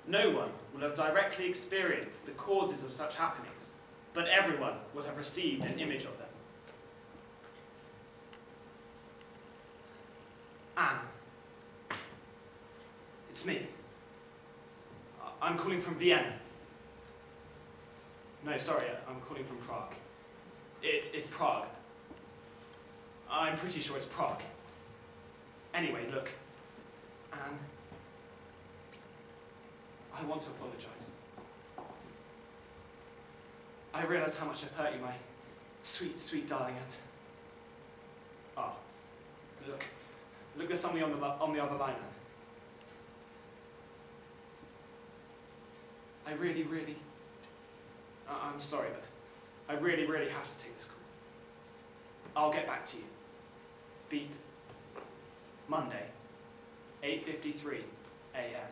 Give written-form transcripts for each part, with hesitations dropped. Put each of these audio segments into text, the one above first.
No one will have directly experienced the causes of such happenings, but everyone will have received an image of them. Anne. It's me. I'm calling from Vienna. No, sorry, I'm calling from Prague. It's Prague. I'm pretty sure it's Prague. Anyway, look, Anne, I want to apologize. I realize how much I've hurt you, my sweet, sweet darling aunt. Ah, look, there's somebody on the other line, Anne. I really, I'm sorry, but I really have to take this call. I'll get back to you. Beep. Monday, 8:53 a.m.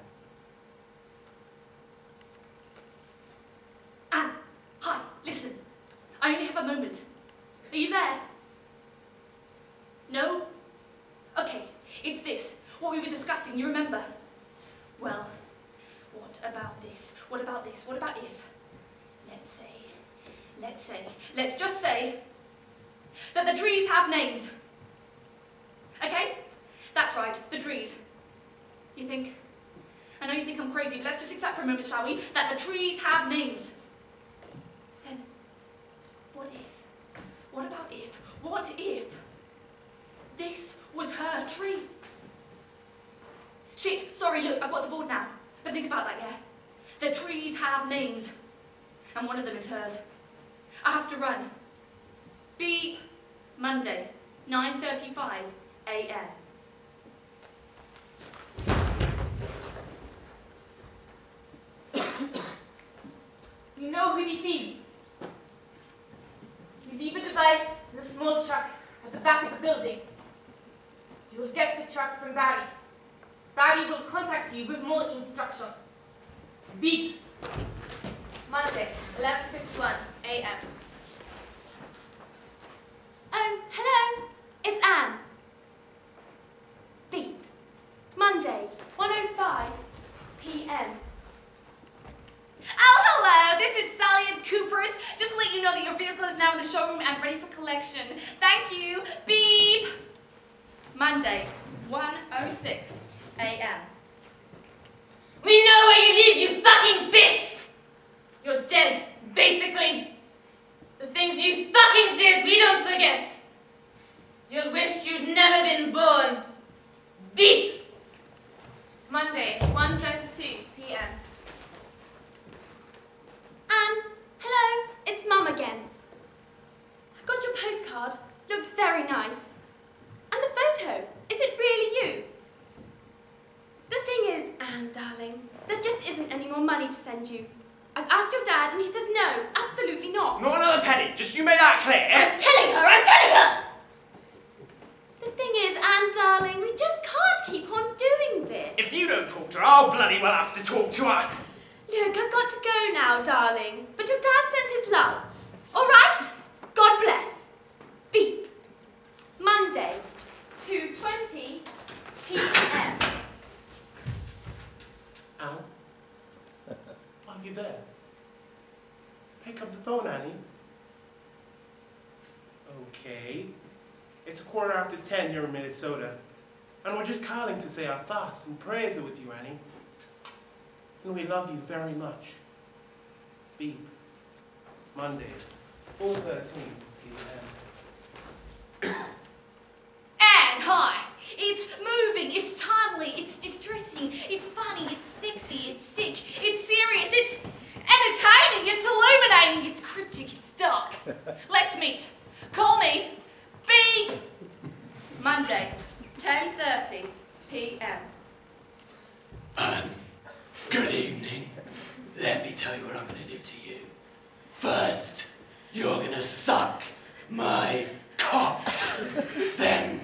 Anne, hi, listen. I only have a moment. Are you there? No? Okay, it's this. What we were discussing, you remember? Well, what about this? What about this? What about if? Let's just say that the trees have names. Okay? That's right, the trees. You think? I know you think I'm crazy, but let's just accept for a moment, shall we, that the trees have names. Then, what if? What about if? What if this was her tree? Shit, sorry, look, I've got to board now. But think about that, yeah? The trees have names. And one of them is hers. I have to run. Beep. Monday, 9:35 a.m. You know who this is. You leave a device in a small truck at the back of the building. You will get the truck from Barry. Barry will contact you with more instructions. Beep. Monday, 11:51 a.m. Hello, it's Anne. Beep. Monday, 1:05 p.m. Oh, hello, this is Sally at Cooper's. Just to let you know that your vehicle is now in the showroom and ready for collection. Thank you. Beep. Monday, 1:06 a.m. We know where you live, you fucking bitch! You're dead, basically. The things you fucking did, we don't forget. You'll wish you'd never been born. Beep! Monday, 1:32 p.m. Anne, hello, it's Mum again. I got your postcard. Looks very nice. And the photo, is it really you? The thing is, Anne, darling, there just isn't any more money to send you. I've asked your dad and he says no, absolutely not. Not another penny, just you make that clear. I'm telling her! The thing is, Anne, darling, we just can't keep on doing this. If you don't talk to her, I'll bloody well have to talk to her. Look, I've got to go now, darling. But your dad sends his love. All right? God bless. Beep. Monday, 2:20 p.m. Anne? Are you there? Pick up the phone, Annie. Okay. It's 10:15 here in Minnesota. And we're just calling to say our thoughts and prayers are with you, Annie. And we love you very much. Beep. Monday, 4:13 p.m. Anne, hi. It's moving, it's timely, it's distressing, it's funny, it's sexy, it's sick, it's serious, it's entertaining, it's illuminating, it's cryptic, it's dark. Let's meet. Call me. Beep. Monday, 10:30 p.m. Good evening. Let me tell you what I'm going to do to you. First, you're going to suck my cock. Then,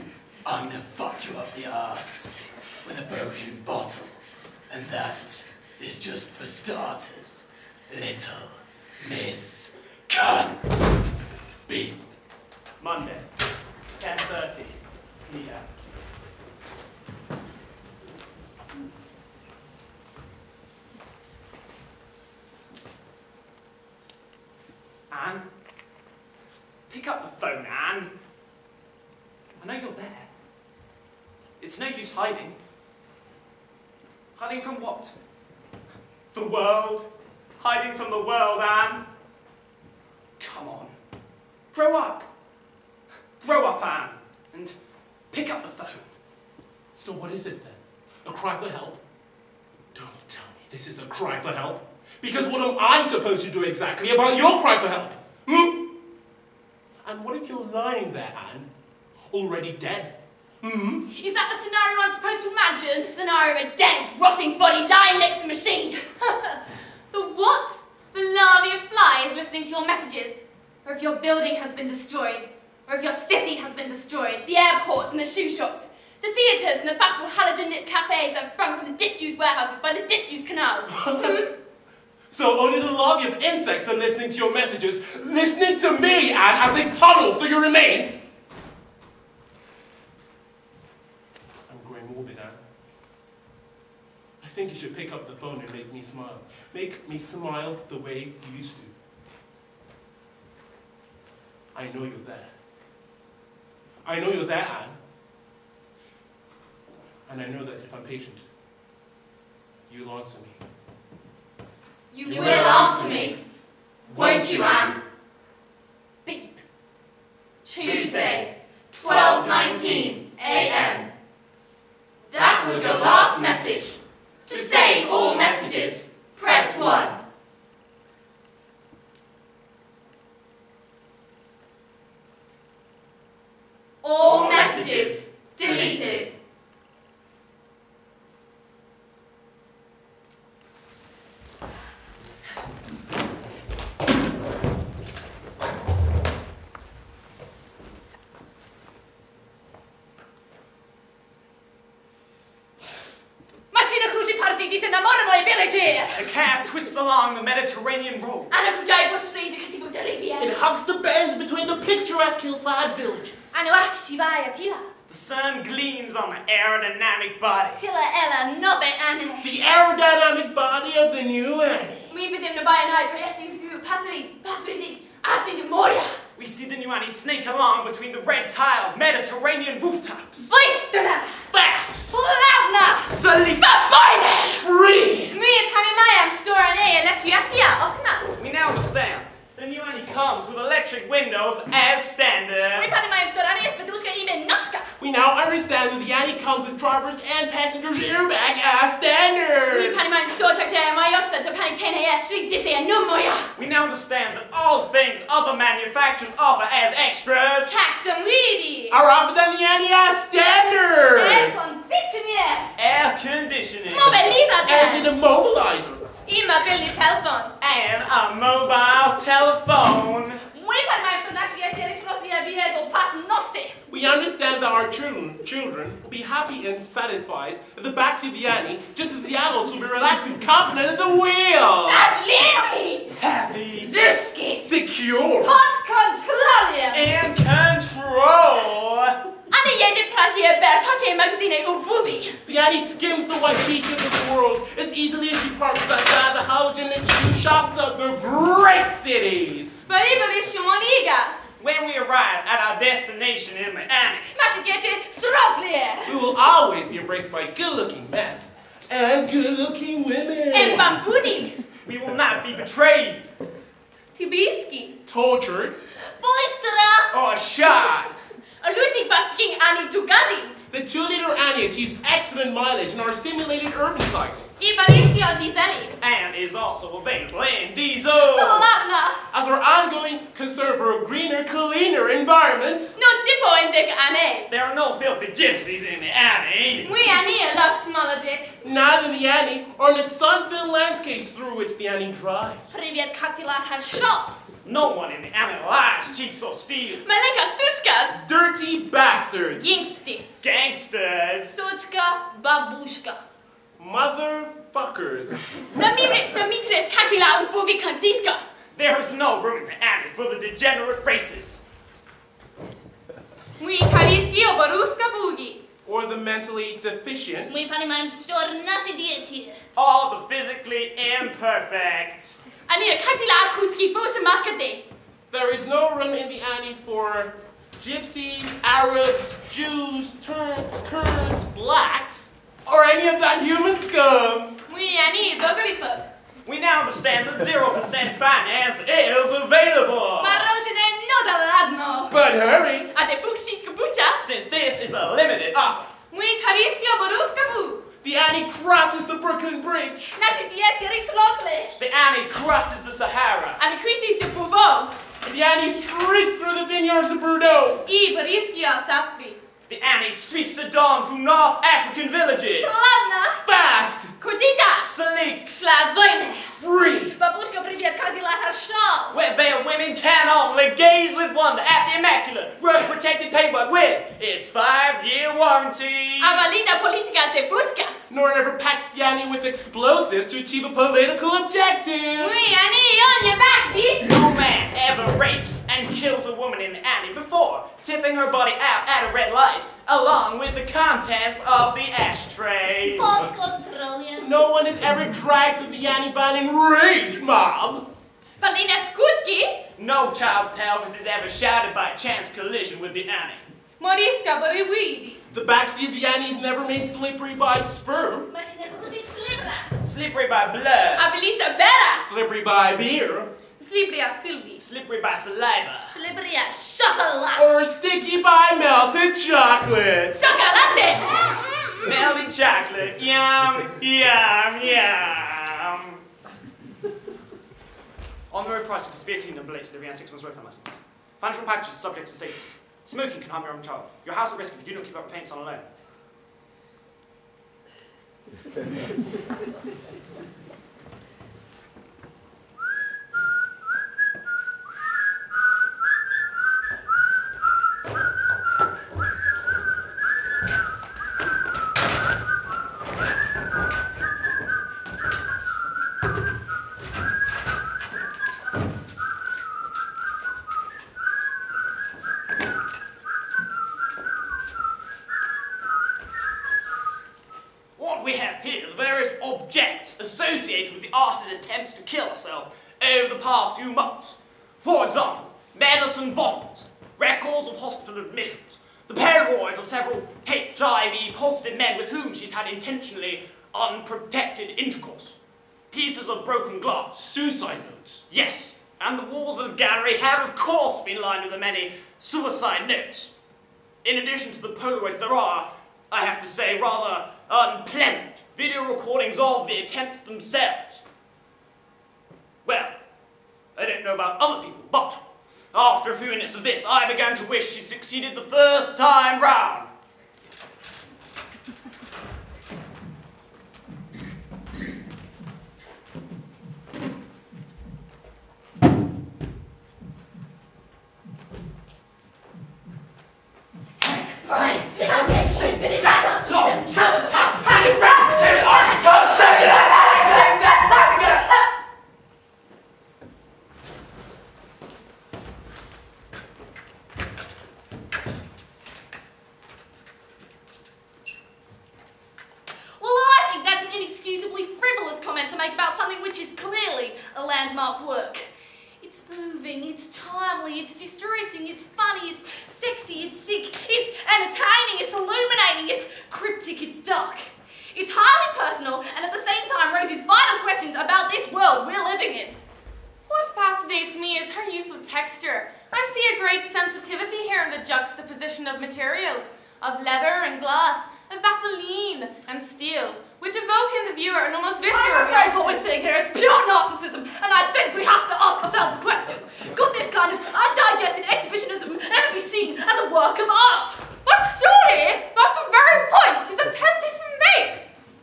starters, little Miss Cunt. Beep. Monday, 10:30 p.m. Anne? Pick up the phone, Anne. I know you're there. It's no use hiding. Hiding from what? The world? Hiding from the world, Anne? Come on. Grow up. Grow up, Anne. And pick up the phone. So what is this then? A cry for help? Don't tell me this is a cry for help. Because what am I supposed to do exactly about your cry for help? And what if you're lying there, Anne? Already dead? Is that the scenario I'm supposed to imagine? Scenario of a dead, rotting body lying next to the machine. The what? The larvae of flies listening to your messages? Or if your building has been destroyed? Or if your city has been destroyed? The airports and the shoe shops. The theatres and the fashionable halogen-lit cafes that have sprung from the disused warehouses by the disused canals. So only the larvae of insects are listening to your messages, listening to me, Anne, as they tunnel through your remains? I'm growing morbid, Anne. I think you should pick up the phone and make me smile. Make me smile the way you used to. I know you're there. I know you're there, Anne. And I know that if I'm patient, you'll answer me. You will answer me, won't you, Anne? Beep. Tuesday, 12:19 a.m. That was your last message. To save all messages, press 1. All messages deleted. The cat twists along the Mediterranean road. It hugs the bends between the picturesque hillside villages. The sun gleams on the aerodynamic body. The aerodynamic body of the new Annie. We see the new Annie snake along between the red-tiled Mediterranean rooftops. Fast! Sleep! Free! We now understand. The new Annie comes with electric windows as standard. We now understand that the Annie comes with drivers and passengers airbag as standard. We now understand that all the things other manufacturers offer as extras Are offered on the Annie as standard. air conditioning And an immobilizer. and a mobile telephone. We understand that our children will be happy and satisfied at the backseat of the Annie, just as the adults will be relaxed and confident at the wheel. Happy Secure. and control. The Annie skims the white beaches of the world as easily as she parks outside the halogen and shoe shops of the great cities. When we arrive at our destination in the Annie, We will always be embraced by good-looking men and good-looking women. we will not be betrayed Tortured. or shot. The 2-liter Annie achieves excellent mileage in our simulated urban cycle. And is also available in diesel. As our ongoing concern for a greener, cleaner environment, There are no filthy gypsies in the Annie. neither the Annie or in the sun-filled landscapes through which the Annie drives. No one in the Annie lies cheats or steals. Dirty bastards. Gangsters. Babushka. Motherfucking suckers. Demetrius Cagdila Ubovi Kantiska. There is no room in the Annie for the degenerate races. We Kariski Obaruska Boogie. Or the mentally deficient. We Panimam store Nashi Dieti. All the physically imperfect. I need a Cagdila Kuski Fosha Makade. There is no room in the Annie for gypsies, Arabs, Jews, Turks, Kurds, blacks, or any of that human scum. We Annie Dogarifa. We now understand that 0% finance is available. Marojine Nodaladno. But hurry! Ade Fuxi Kabucha. Since this is a limited offer, We Kariski Obaruska Boo. The Annie crosses the Brooklyn Bridge. Nashi Dieti Rislosle. the Annie crosses the Sahara. And Chrissy de Pouveau. The Annie streaks through the vineyards of Bordeaux. I Bariski Asapri. The Annie streaks the dawn through North African villages. Ladna. Fast! Kordita. Sleek, Sladvoine. Free! Babushka Privyat Cagdila Harshal. where veiled women can only gaze with wonder at the immaculate, rust-protected paintwork with its 5-year warranty. Avalita Politica de Busca. Nor ever packs the Annie with explosives to achieve a political objective. We Annie on your back, bitch. No man ever rapes and kills a woman in the Annie before tipping her body out at a red light, along with the contents of the ashtray. Port Controlian. No one has ever dragged through the Annie by an enraged mob. Palina Skuski. No child's pelvis is ever shattered by a chance collision with the Annie. Moriska Bariwidi. The backseat of the Annie is never made slippery by sperm, Machine Rudy Slivra. Slippery by blood, Abilisha Bera. slippery by beer, Slibria Silvi. slippery by saliva, Slibria Chocolat. or sticky by melted chocolate. Chocolate. melted chocolate, yum, yum, yum. On the road pricing, VAT and blades, living at 6 months' worth of license. Financial packages subject to status. Smoking can harm your own child. Your house at risk if you do not keep up payments on a loan. What we have here, the various objects associated with the artist's attempts to kill herself over the past few months. For example, medicine bottles, records of hospital admissions, the Polaroids of several HIV-positive men with whom she's had intentionally unprotected intercourse, pieces of broken glass, Suicide notes. yes, and the walls of the gallery have of course been lined with the many suicide notes. In addition to the Polaroids, there are, I have to say, rather unpleasant video recordings of the attempts themselves. Well, I don't know about other people, but after a few minutes of this, I began to wish she'd succeeded the first time round. Well, I think that's an inexcusably frivolous comment to make about something which is clearly a landmark work. It's moving, it's timely, it's distressing, it's funny, it's sexy, it's sick, it's entertaining, it's illuminating, it's cryptic, it's dark. It's highly personal and at the same time raises vital questions about this world we're living in. What fascinates me is her use of texture. I see a great sensitivity here in the juxtaposition of materials, of leather and glass, of Vaseline and steel, which evoke in the viewer an almost visceral I'm afraid what we're seeing here is pure narcissism, and I think we have to ask ourselves the question, could this kind of undigested exhibitionism ever be seen as a work of art? But surely that's the very point she's attempting to make.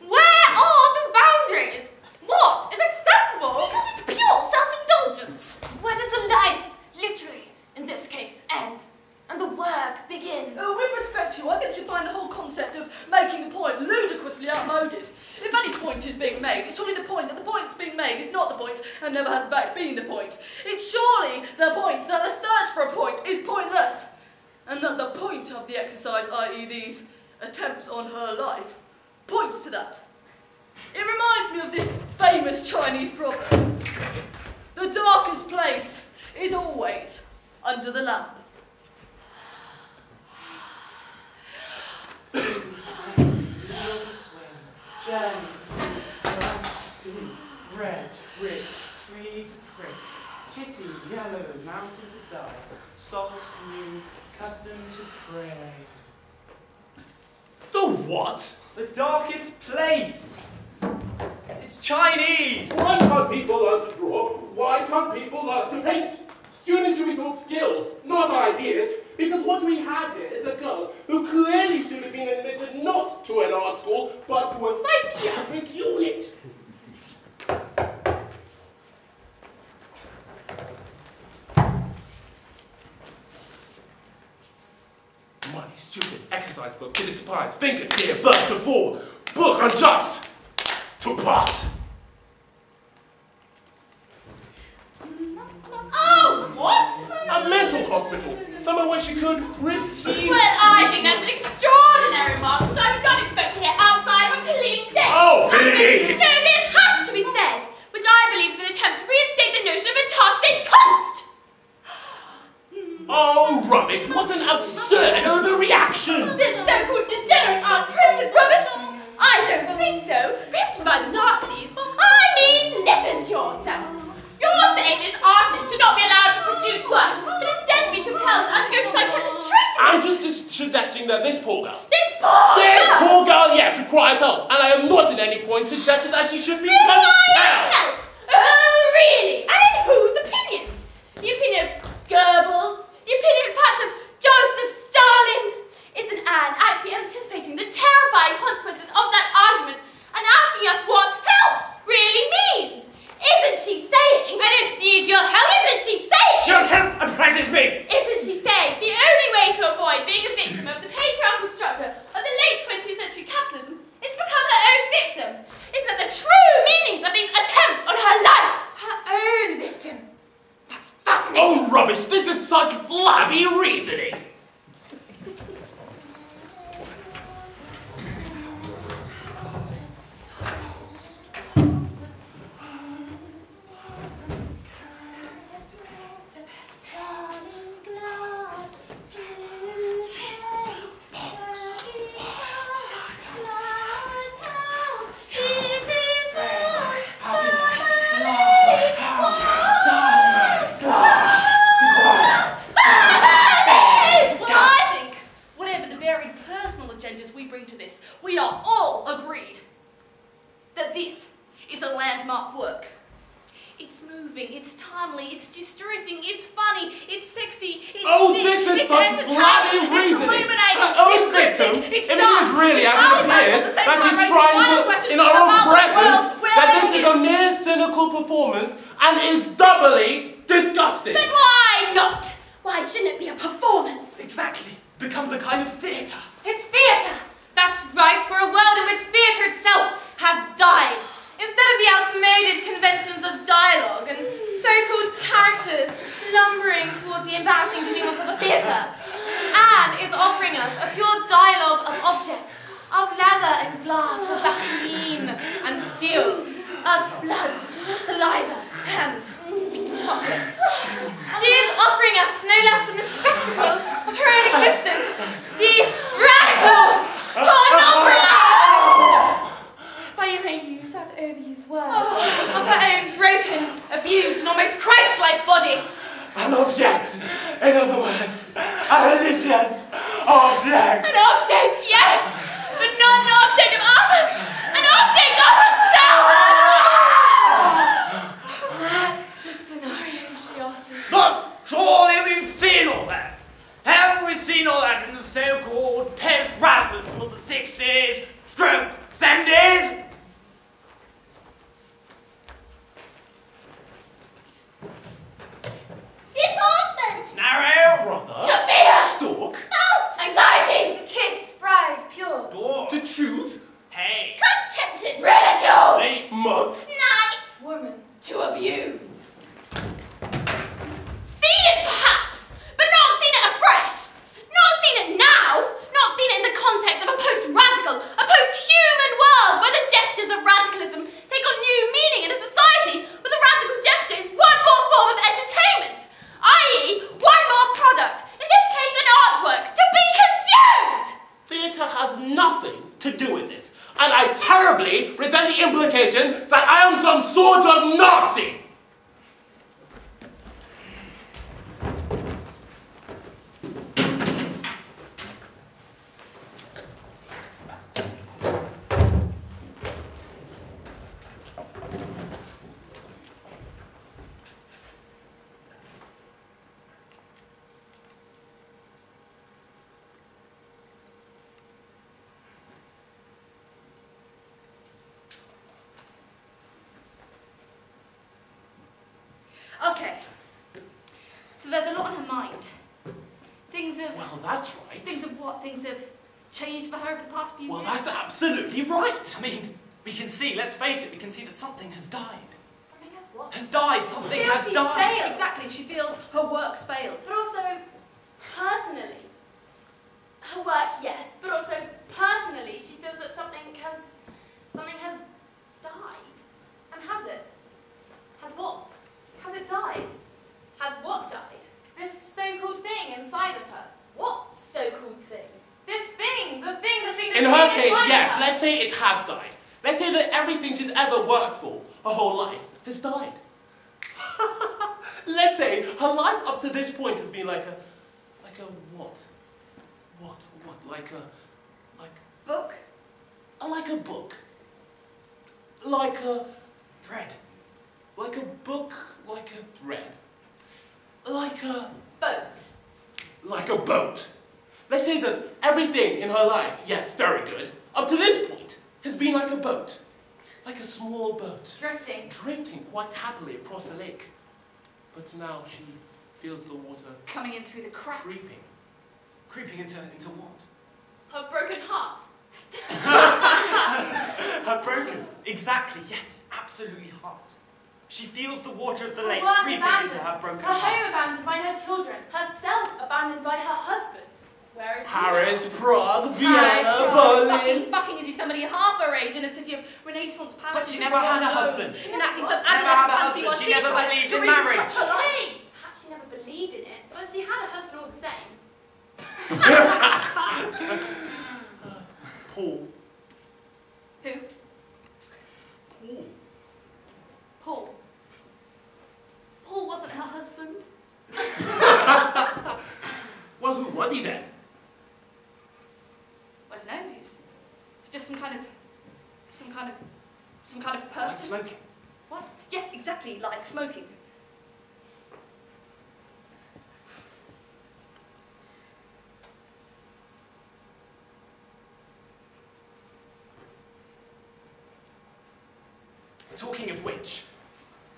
Where are the boundaries? What is acceptable? Because it's pure self-indulgence. Where does the life, literally, in this case, end? And the work begin? With respect to you, I think you find the whole concept of making a point ludicrously outmoded. If any point is being made, it's surely the point that the point's being made is not the point and never has in fact been the point. It's surely the point that the search for a point is pointless, and that the point of the exercise, i.e. these attempts on her life, points to that. It reminds me of this famous Chinese proverb. The darkest place is always under the lamp. Journey, land to sea, red, rich, tree to prick, kitty, yellow, mountain to die, souls new, custom to pray. The what? The darkest place! It's Chinese! Why can't people learn to draw? Why can't people learn to paint? Students should be taught skills, not ideas, because what we have here is a girl who clearly should have been admitted not to an art school, but to a psychiatric unit. Money, stupid, exercise book, kiddy spies, finger tear, birth to fall, book unjust, to part. Oh, what? A mental hospital, somewhere where she could receive... Well, I think that's an extraordinary remark which I would not expect to hear outside of a police state. Oh, please! So this has to be said, which I believe is an attempt to reinstate the notion of intestate kunst. Oh, rubbish! What an absurd overreaction! This so-called degenerate art primitive rubbish? I don't think so. Primitive by the Nazis. I mean, listen to yourself. You're saying this artist should not be allowed to produce work, but instead should be compelled to undergo psychiatric treatment. I'm just suggesting that this poor girl... This poor girl! Yes, requires help, and I am not at any point suggesting that she should be Requires compelled. help? Oh, really? And in whose opinion? The opinion of Goebbels? The opinion perhaps of Joseph Stalin? Isn't Anne actually anticipating the terrifying consequences of that argument and asking us what help really means? Isn't she saying... And indeed your help... Isn't she saying... Your help oppresses me! Isn't she saying the only way to avoid being a victim of the patriarchal structure of the late 20th century capitalism is to become her own victim? Isn't that the true meanings of these attempts on her life? Her own victim. That's fascinating. Oh, rubbish! This is such flabby reasoning! we are all agreed that this is a landmark work. It's moving, it's timely, it's distressing, it's funny, it's sexy, it's sick, this is it's such entertaining, bloody it's reasoning. illuminating, Her own it's victim, cryptic, it's if it dark, is really it's as it powerful, appears, at the same that time she's raises trying wild to, questions in her own about the presence, world we're that this living is a in. mere cynical performance and is doubly disgusting. But why not? Why shouldn't it be a performance? Exactly. Becomes a kind of theatre. It's theatre! That's right, for a world in which theatre itself has died. Instead of the outmoded conventions of dialogue and so-called characters lumbering towards the embarrassing denouements of the theatre, Anne is offering us a pure dialogue of objects, of leather and glass, of Vaseline and steel, of blood, saliva and chocolate. She is offering us no less than the spectacle of her own existence, the radical pornography! By you may use that overused word, of her own broken, abused, and almost Christ-like body. An object. In other words, a religious object. An object, yes, but not an object of others, an object of herself! That's the scenario she offers. But surely we've seen all that. Haven't we seen all that in the so-called post-radicalism of the 60s, stroke 70s? Deportment! Narrow, Brother, To fear! stalk, False! Anxiety! To kiss, bride, pure. door, to choose, hey, Contented! Brave! nothing to do with this. And I terribly resent the implication that I am some sort of Nazi. Okay. So there's a lot on her mind. Things have... Well, that's right. Things have what? Things have changed for her over the past few Well, years? that's absolutely right. I mean, we can see, let's face it, we can see that something has died. Something has what? Has died, something She feels has she's died. failed. Exactly, she feels her work's failed. But also, personally, her work, yes, but also personally, she feels that something has died. And has it? Has what? Has it died? Has what died? This so-called thing inside of her. What so-called thing? This thing, the thing that In her case, yes, let's say it has died. Let's say that everything she's ever worked for, her whole life, has died. Let's say her life up to this point has been like a what? What? Like a Book? like a book. Like a Fred, like a book, like a thread. Like a boat. Let's say that everything in her life, yes, very good, up to this point, has been like a boat. Like a small boat. Drifting quite happily across the lake. But now she feels the water Coming in through the cracks. creeping. creeping into what? Her broken heart. Her broken, exactly, yes, absolutely heart. She feels the water of the Her lake work creeping abandoned. into her broken Her home heart. abandoned by her children. Herself abandoned by her husband. Where is he Paris, now? Prague, Paris, Vienna, Prague, Berlin. Fucking is he somebody half her age in a city of Renaissance palaces? But she never had a husband. Enacting some Never had a adolescent fantasy while husband. she She never tries believed to in reconstruct marriage. her life. Hey, perhaps she never believed in it, but she had a husband all the same. Paul. Who? Paul. Paul. Paul wasn't her husband. Well, who was he then? I don't know. He's just some kind of Like person. smoking. What? Yes, exactly, like smoking. Talking of which,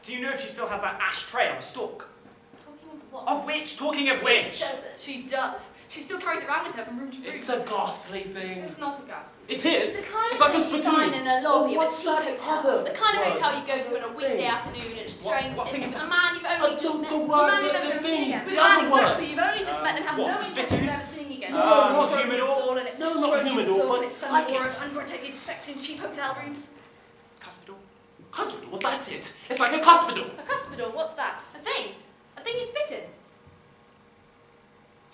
do you know if she still has that ashtray on a stalk? Talking of what? Of which? Talking of which? Does it? She does. She still carries it around with her from room to room. It's a ghastly thing. It's not a ghastly. It is. It's the kind It's of like a thing you spittoon. find in a lobby Oh, of a what's cheap that hotel. other The kind of word? hotel you go to on a weekday Thing. afternoon in a strange what thing city is with a that? man you've only just met. the It's a word, man you've the never thing. seen again. But The man, other word. exactly. You've only just met and have what, no the intention spittoon? of ever seeing again. not Thrown humidor. ball and it's No, not thrown humidor, installed but and it's some like more it. of unprotected sex in cheap hotel rooms. Hospital? Hospital, well, that's it. It's like a hospital. A cuspidor, what's that? A thing you spit in.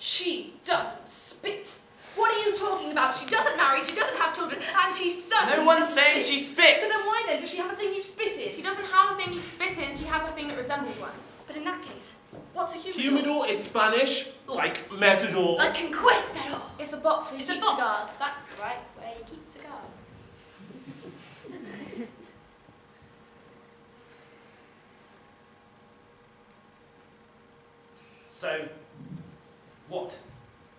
She doesn't spit. What are you talking about? She doesn't marry, she doesn't have children, and she certainly No one's doesn't saying spit. she spits. So then why then does she have a thing you spit in? She doesn't have a thing you spit in, she has a thing that resembles one. But in that case, what's a humidor? Humidor is Spanish, like matador. Like conquistador. It's a box where you It's a keep box. cigars. That's right, where you keep cigars. So, what?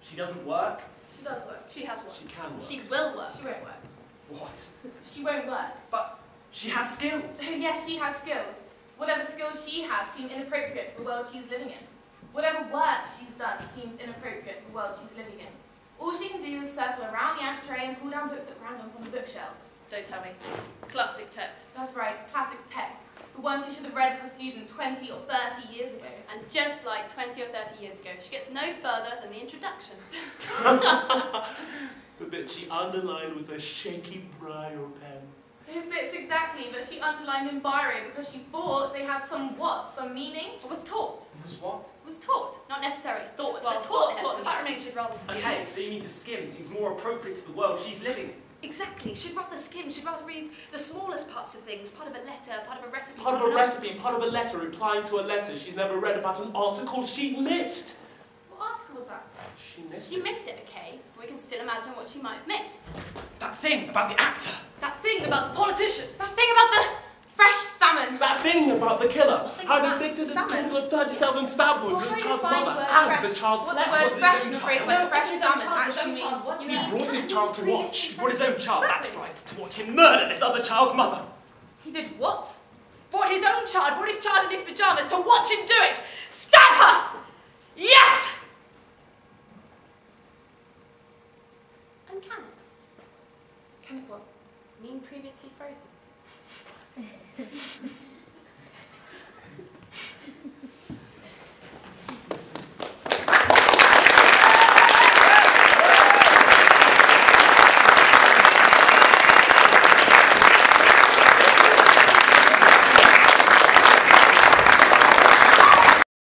She doesn't work? She does work. She has one. She can work. She will work. She won't work. What? She won't work. But she has skills. Yes, she has skills. Whatever skills she has seem inappropriate for the world she's living in. Whatever work she's done seems inappropriate for the world she's living in. All she can do is circle around the ashtray and pull down books at random from the bookshelves. Don't tell me. Classic text. That's right, classic text. The one she should have read as a student 20 or 30 years ago. And just like 20 or 30 years ago, she gets no further than the introduction. The bit she underlined with a shaky Braille pen. His bits exactly, but she underlined in biro because she thought they had some what? Some meaning? It was taught. It was what? It was taught. Not necessarily thought, Well, but taught. taught. The fact remains she'd rather skim. Okay, so you mean to skim seems more appropriate to the world she's living in. Exactly. She'd rather skim. She'd rather read the smallest parts of things. Part of a letter, part of a recipe. Part of a an recipe, part of a letter, replying to a letter she's never read about an article she missed. What article was that? She missed She it. missed it, okay? We can still imagine what she might have missed. That thing about the actor. That thing about the politician. That thing about the fresh salmon. That thing about the killer What thing had is that? inflicted a Salmon? total of 37 stab wounds Well, on how the do you child's find mother the word as fresh? the child What the slept. word Was it fresh his in the own phrase child? like No, fresh his own salmon child, his own actually child. means. What do He you mean? brought his child to watch. He brought his own child, that's right, to watch him murder this other child's mother. He did what? Brought his own child, brought his child in his pyjamas to watch him do it. Stab her! Yes! And can it? Can it what? Mean previously frozen.